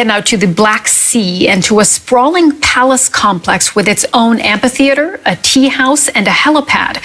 And now to the Black Sea and to a sprawling palace complex with its own amphitheater, a tea house, and a helipad.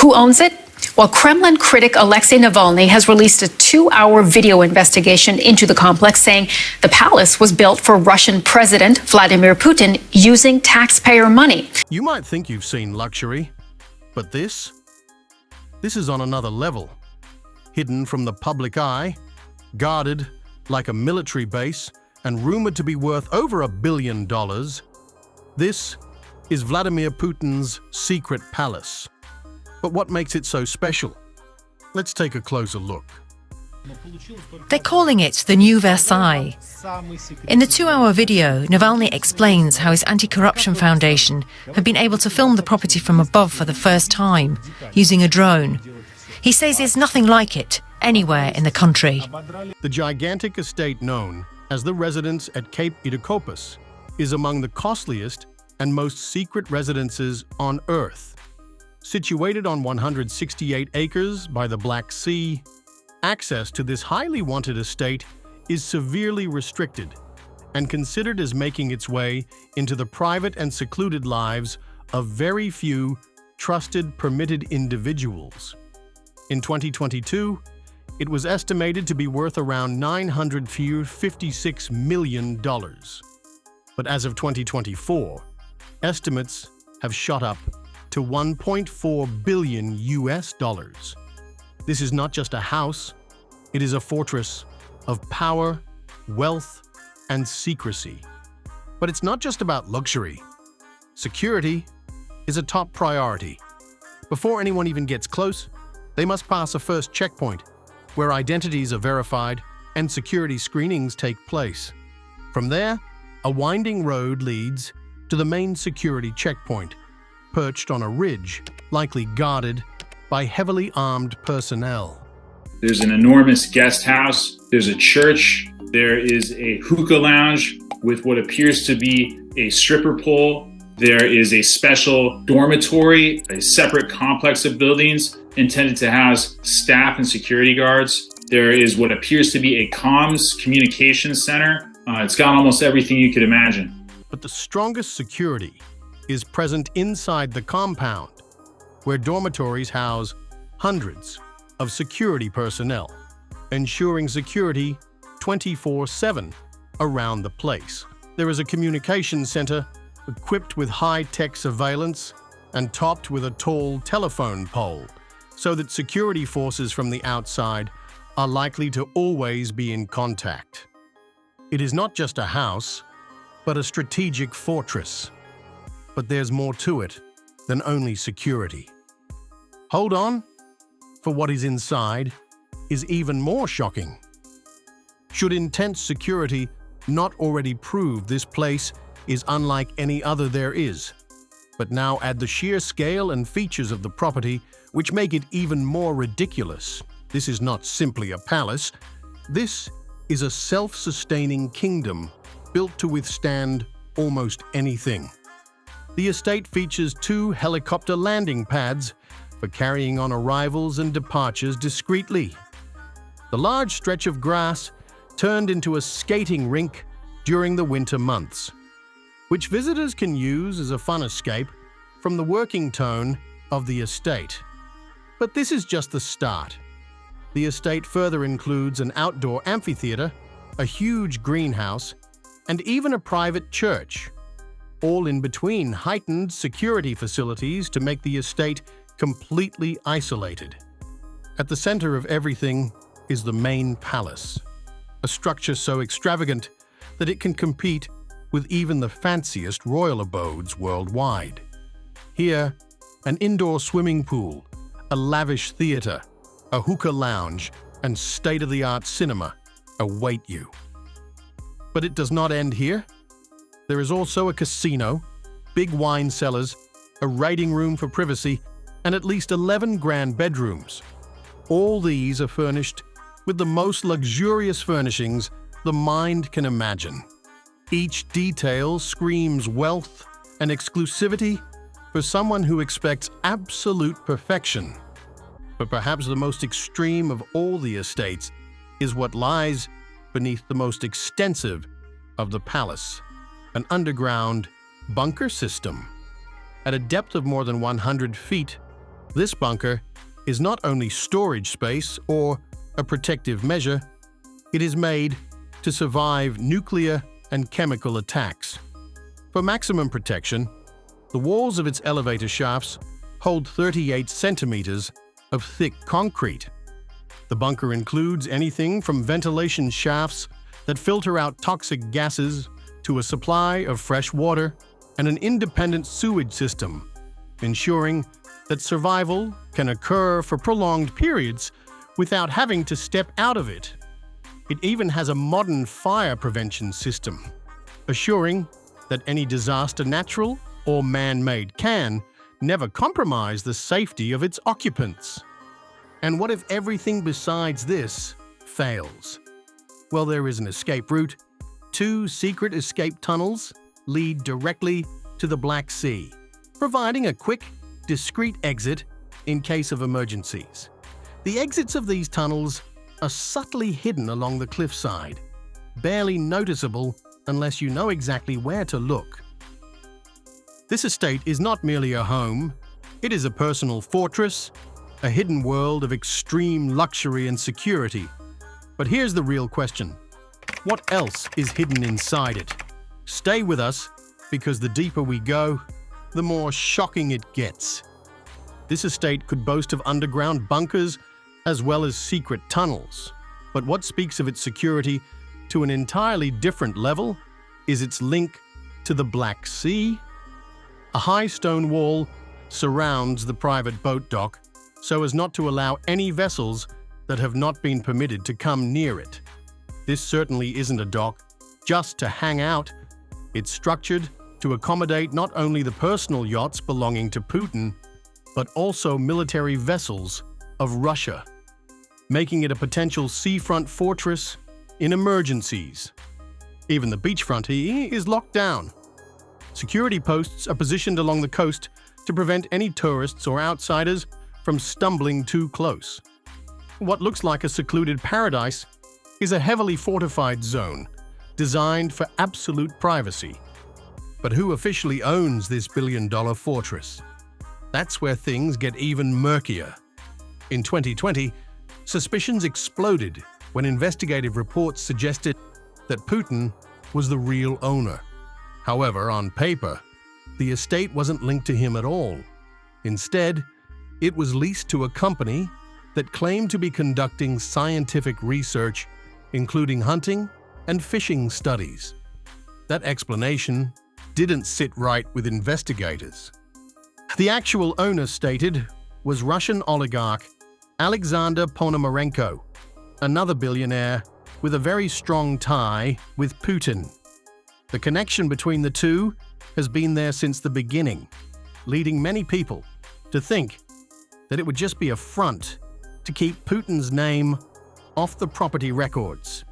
Who owns it? Well, Kremlin critic Alexei Navalny has released a 2-hour video investigation into the complex, saying the palace was built for Russian President Vladimir Putin using taxpayer money. You might think you've seen luxury, but this is on another level. Hidden from the public eye, guarded like a military base, and rumored to be worth over $1 billion, this is Vladimir Putin's secret palace. But what makes it so special? Let's take a closer look. They're calling it the New Versailles. In the 2-hour video, Navalny explains how his anti-corruption foundation have been able to film the property from above for the first time, using a drone. He says there's nothing like it anywhere in the country. The gigantic estate known as the residence at Cape Idacopus is among the costliest and most secret residences on Earth. Situated on 168 acres by the Black Sea, access to this highly wanted estate is severely restricted and considered as making its way into the private and secluded lives of very few trusted, permitted individuals. In 2022, it was estimated to be worth around $956 million. But as of 2024, estimates have shot up to $1.4 billion US. This is not just a house, it is a fortress of power, wealth, and secrecy. But it's not just about luxury. Security is a top priority. Before anyone even gets close, they must pass a first checkpoint, where identities are verified and security screenings take place. From there, a winding road leads to the main security checkpoint, perched on a ridge, likely guarded by heavily armed personnel. There's an enormous guest house, there's a church, there is a hookah lounge with what appears to be a stripper pole. There is a special dormitory, a separate complex of buildings intended to house staff and security guards. There is what appears to be a comms communications center. It's got almost everything you could imagine. But the strongest security is present inside the compound, where dormitories house hundreds of security personnel, ensuring security 24/7 around the place. There is a communications center equipped with high-tech surveillance and topped with a tall telephone pole, so that security forces from the outside are likely to always be in contact. It is not just a house, but a strategic fortress. But there's more to it than only security. Hold on, for what is inside is even more shocking. Should intense security not already prove this place is unlike any other there is, but now add the sheer scale and features of the property which make it even more ridiculous. This is not simply a palace. This is a self-sustaining kingdom built to withstand almost anything. The estate features 2 helicopter landing pads for carrying on arrivals and departures discreetly. The large stretch of grass turned into a skating rink during the winter months, which visitors can use as a fun escape from the working tone of the estate. But this is just the start. The estate further includes an outdoor amphitheater, a huge greenhouse, and even a private church, all in between heightened security facilities to make the estate completely isolated. At the center of everything is the main palace, a structure so extravagant that it can compete with even the fanciest royal abodes worldwide. Here, an indoor swimming pool, a lavish theater, a hookah lounge, and state-of-the-art cinema await you. But it does not end here. There is also a casino, big wine cellars, a writing room for privacy, and at least 11 grand bedrooms. All these are furnished with the most luxurious furnishings the mind can imagine. Each detail screams wealth and exclusivity for someone who expects absolute perfection. But perhaps the most extreme of all the estates is what lies beneath the most extensive of the palace, an underground bunker system. At a depth of more than 100 feet, this bunker is not only storage space or a protective measure, it is made to survive nuclear and chemical attacks. For maximum protection, the walls of its elevator shafts hold 38 centimeters of thick concrete. The bunker includes anything from ventilation shafts that filter out toxic gases to a supply of fresh water and an independent sewage system, ensuring that survival can occur for prolonged periods without having to step out of it. It even has a modern fire prevention system, assuring that any disaster, natural or man-made, can never compromise the safety of its occupants. And what if everything besides this fails? Well, there is an escape route. 2 secret escape tunnels lead directly to the Black Sea, providing a quick, discreet exit in case of emergencies. The exits of these tunnels are subtly hidden along the cliffside, barely noticeable unless you know exactly where to look. This estate is not merely a home, it is a personal fortress, a hidden world of extreme luxury and security. But here's the real question. What else is hidden inside it? Stay with us, because the deeper we go, the more shocking it gets. This estate could boast of underground bunkers as well as secret tunnels. But what speaks of its security to an entirely different level is its link to the Black Sea. A high stone wall surrounds the private boat dock so as not to allow any vessels that have not been permitted to come near it. This certainly isn't a dock just to hang out. It's structured to accommodate not only the personal yachts belonging to Putin, but also military vessels of Russia, making it a potential seafront fortress in emergencies. Even the beachfront here is locked down. Security posts are positioned along the coast to prevent any tourists or outsiders from stumbling too close. What looks like a secluded paradise is a heavily fortified zone designed for absolute privacy. But who officially owns this billion-dollar fortress? That's where things get even murkier. In 2020, suspicions exploded when investigative reports suggested that Putin was the real owner. However, on paper, the estate wasn't linked to him at all. Instead, it was leased to a company that claimed to be conducting scientific research, including hunting and fishing studies. That explanation didn't sit right with investigators. The actual owner stated was Russian oligarch Alexander Ponomarenko, another billionaire with a very strong tie with Putin. The connection between the two has been there since the beginning, leading many people to think that it would just be a front to keep Putin's name off the property records.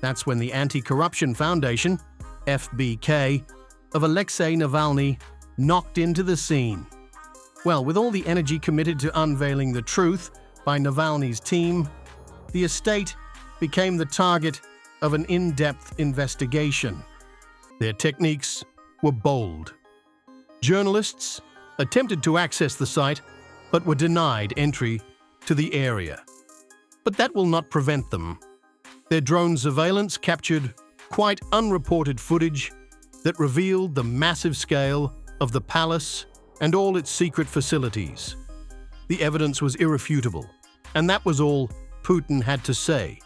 That's when the Anti-Corruption Foundation, FBK, of Alexei Navalny knocked into the scene. Well, with all the energy committed to unveiling the truth by Navalny's team, the estate became the target of an in-depth investigation. Their techniques were bold. Journalists attempted to access the site, but were denied entry to the area. But that will not prevent them. Their drone surveillance captured quite unreported footage that revealed the massive scale of the palace and all its secret facilities. The evidence was irrefutable, and that was all Putin had to say.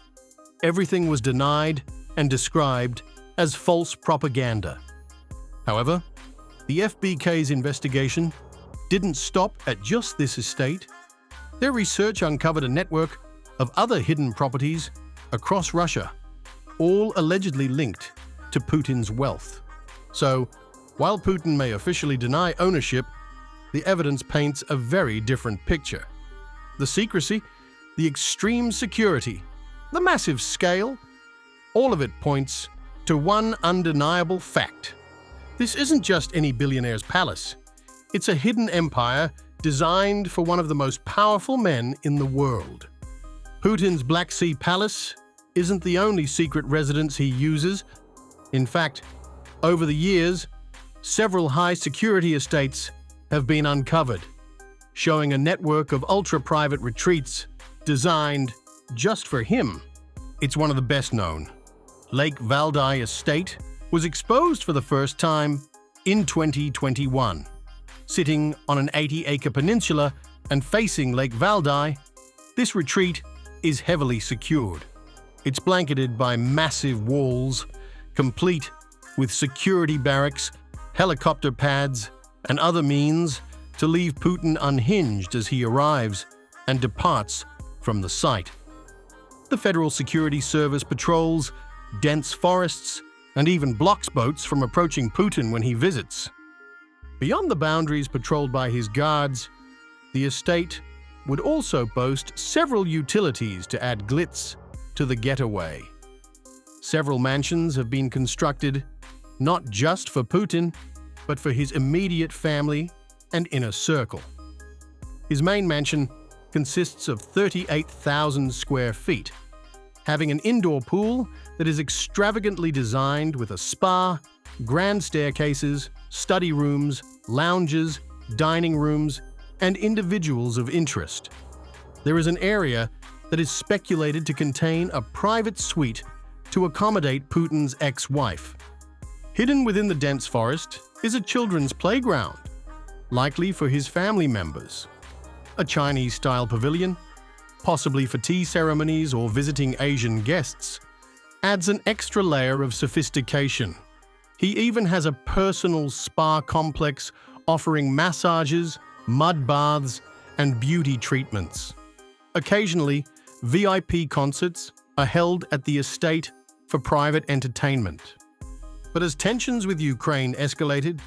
Everything was denied and described as false propaganda. However, the FBK's investigation didn't stop at just this estate. Their research uncovered a network of other hidden properties across Russia, all allegedly linked to Putin's wealth. So, while Putin may officially deny ownership, the evidence paints a very different picture. The secrecy, the extreme security, the massive scale, all of it points to one undeniable fact. This isn't just any billionaire's palace. It's a hidden empire designed for one of the most powerful men in the world. Putin's Black Sea Palace isn't the only secret residence he uses. In fact, over the years, several high-security estates have been uncovered, showing a network of ultra-private retreats designed just for him. It's one of the best known. Lake Valdai Estate was exposed for the first time in 2021. Sitting on an 80-acre peninsula and facing Lake Valdai, this retreat is heavily secured. It's blanketed by massive walls, complete with security barracks, helicopter pads, and other means to leave Putin unhinged as he arrives and departs from the site. The Federal Security Service patrols dense forests and even blocks boats from approaching Putin when he visits. Beyond the boundaries patrolled by his guards, the estate would also boast several utilities to add glitz to the getaway. Several mansions have been constructed not just for Putin, but for his immediate family and inner circle. His main mansion consists of 38,000 square feet, having an indoor pool that is extravagantly designed with a spa, grand staircases, study rooms, lounges, dining rooms, and individuals of interest. There is an area that is speculated to contain a private suite to accommodate Putin's ex-wife. Hidden within the dense forest is a children's playground, likely for his family members. A Chinese-style pavilion, possibly for tea ceremonies or visiting Asian guests, adds an extra layer of sophistication. He even has a personal spa complex offering massages, mud baths, and beauty treatments. Occasionally, VIP concerts are held at the estate for private entertainment. But as tensions with Ukraine escalated,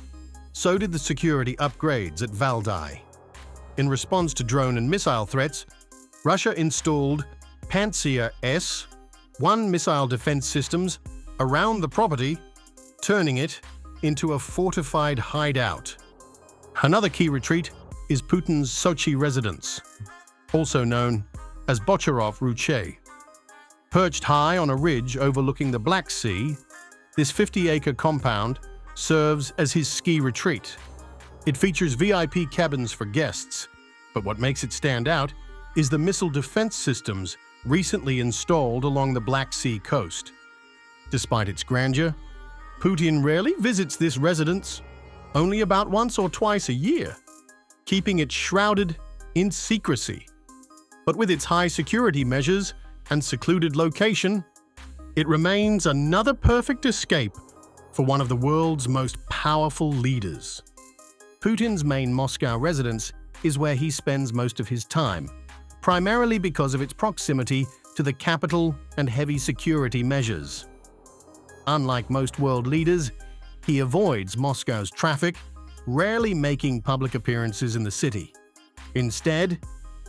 so did the security upgrades at Valdai. In response to drone and missile threats, Russia installed Pantsir S-1 missile defense systems around the property, turning it into a fortified hideout. Another key retreat is Putin's Sochi residence, also known as Bocharov Ruche. Perched high on a ridge overlooking the Black Sea, this 50-acre compound serves as his ski retreat. It features VIP cabins for guests, but what makes it stand out is the missile defense systems recently installed along the Black Sea coast. Despite its grandeur, Putin rarely visits this residence, only about once or twice a year, keeping it shrouded in secrecy. But with its high security measures and secluded location, it remains another perfect escape for one of the world's most powerful leaders. Putin's main Moscow residence is where he spends most of his time, primarily because of its proximity to the capital and heavy security measures. Unlike most world leaders, he avoids Moscow's traffic, rarely making public appearances in the city. Instead,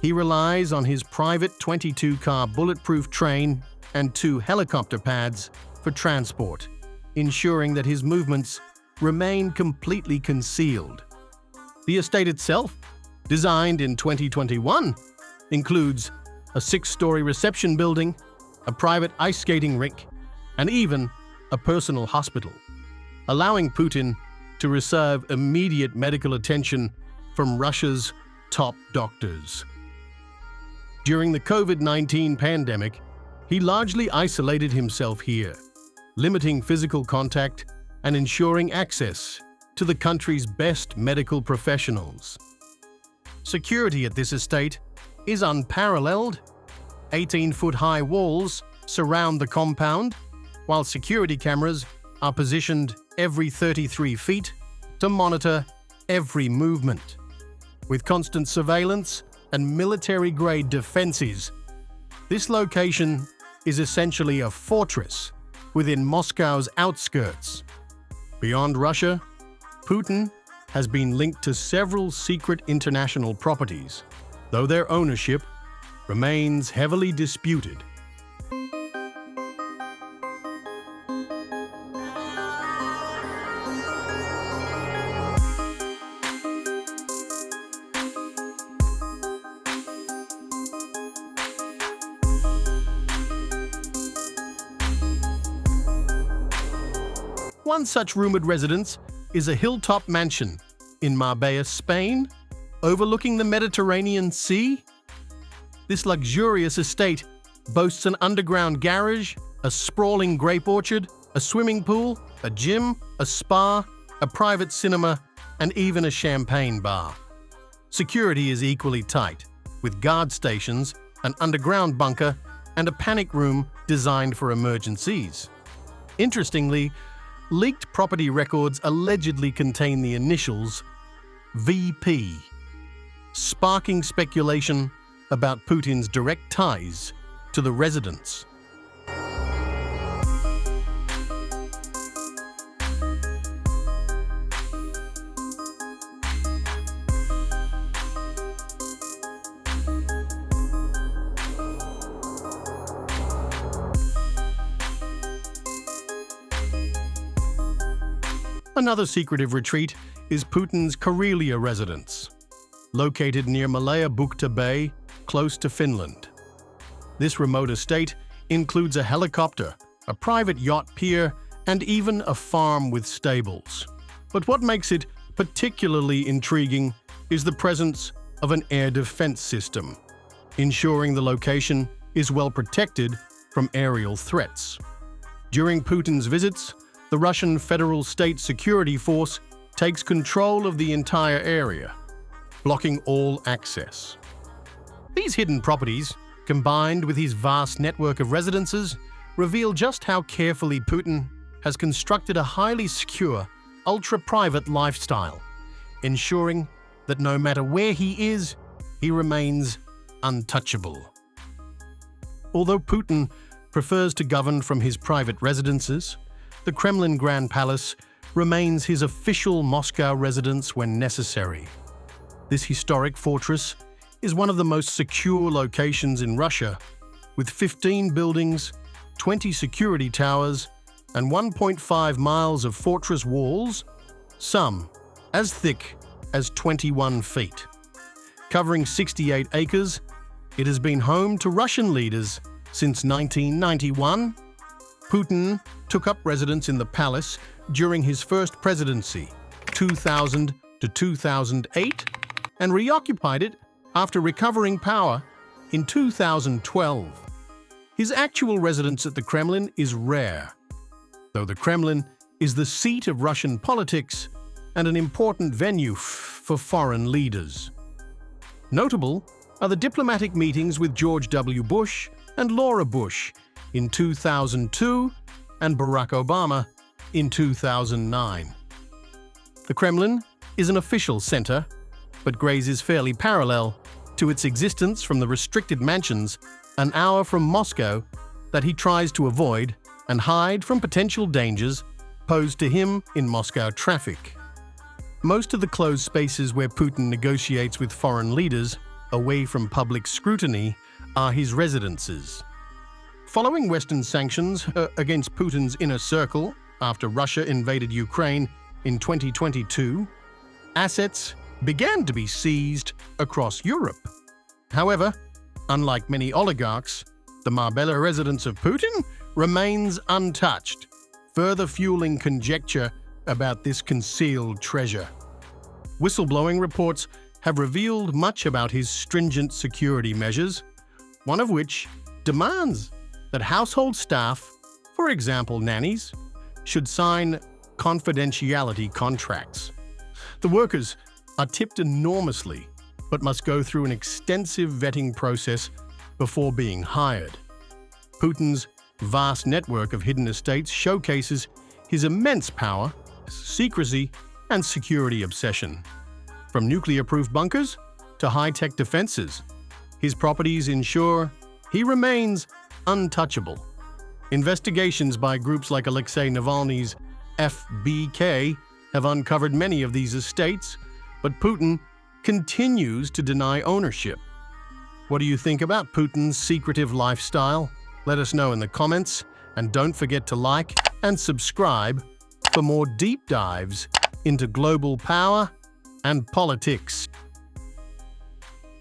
he relies on his private 22-car bulletproof train and 2 helicopter pads for transport, ensuring that his movements remain completely concealed. The estate itself, designed in 2021, includes a 6-story reception building, a private ice skating rink, and even a personal hospital, allowing Putin to receive immediate medical attention from Russia's top doctors. During the COVID-19 pandemic, he largely isolated himself here, limiting physical contact and ensuring access to the country's best medical professionals. Security at this estate is unparalleled. 18-foot-high walls surround the compound, while security cameras are positioned every 33 feet to monitor every movement. With constant surveillance and military-grade defenses, this location is essentially a fortress within Moscow's outskirts. Beyond Russia, Putin has been linked to several secret international properties, though their ownership remains heavily disputed. One such rumored residence is a hilltop mansion in Marbella, Spain, overlooking the Mediterranean Sea. This luxurious estate boasts an underground garage, a sprawling grape orchard, a swimming pool, a gym, a spa, a private cinema, and even a champagne bar. Security is equally tight, with guard stations, an underground bunker, and a panic room designed for emergencies. Interestingly, leaked property records allegedly contain the initials VP, sparking speculation about Putin's direct ties to the residence. Another secretive retreat is Putin's Karelia residence, located near Malaya Bukta Bay, close to Finland. This remote estate includes a helicopter, a private yacht pier, and even a farm with stables. But what makes it particularly intriguing is the presence of an air defense system, ensuring the location is well protected from aerial threats. During Putin's visits, the Russian Federal State Security Force takes control of the entire area, blocking all access. These hidden properties, combined with his vast network of residences, reveal just how carefully Putin has constructed a highly secure, ultra-private lifestyle, ensuring that no matter where he is, he remains untouchable. Although Putin prefers to govern from his private residences, the Kremlin Grand Palace remains his official Moscow residence when necessary. This historic fortress is one of the most secure locations in Russia, with 15 buildings, 20 security towers, and 1.5 miles of fortress walls, some as thick as 21 feet. Covering 68 acres, it has been home to Russian leaders since 1991. Putin took up residence in the palace during his first presidency, 2000 to 2008, and reoccupied it after recovering power in 2012. His actual residence at the Kremlin is rare, though the Kremlin is the seat of Russian politics and an important venue for foreign leaders. Notable are the diplomatic meetings with George W. Bush and Laura Bush in 2002 and Barack Obama in 2009. The Kremlin is an official center, but grazes fairly parallel to its existence from the restricted mansions an hour from Moscow that he tries to avoid and hide from potential dangers posed to him in Moscow traffic. Most of the closed spaces where Putin negotiates with foreign leaders away from public scrutiny are his residences. Following Western sanctions against Putin's inner circle after Russia invaded Ukraine in 2022, assets began to be seized across Europe. However, unlike many oligarchs, the Marbella residence of Putin remains untouched, further fueling conjecture about this concealed treasure. Whistleblowing reports have revealed much about his stringent security measures, one of which demands that household staff, for example nannies, should sign confidentiality contracts. The workers are tipped enormously, but must go through an extensive vetting process before being hired. Putin's vast network of hidden estates showcases his immense power, secrecy, and security obsession. From nuclear-proof bunkers to high-tech defenses, his properties ensure he remains untouchable. Investigations by groups like Alexei Navalny's FBK have uncovered many of these estates, but Putin continues to deny ownership. What do you think about Putin's secretive lifestyle? Let us know in the comments, and don't forget to like and subscribe for more deep dives into global power and politics.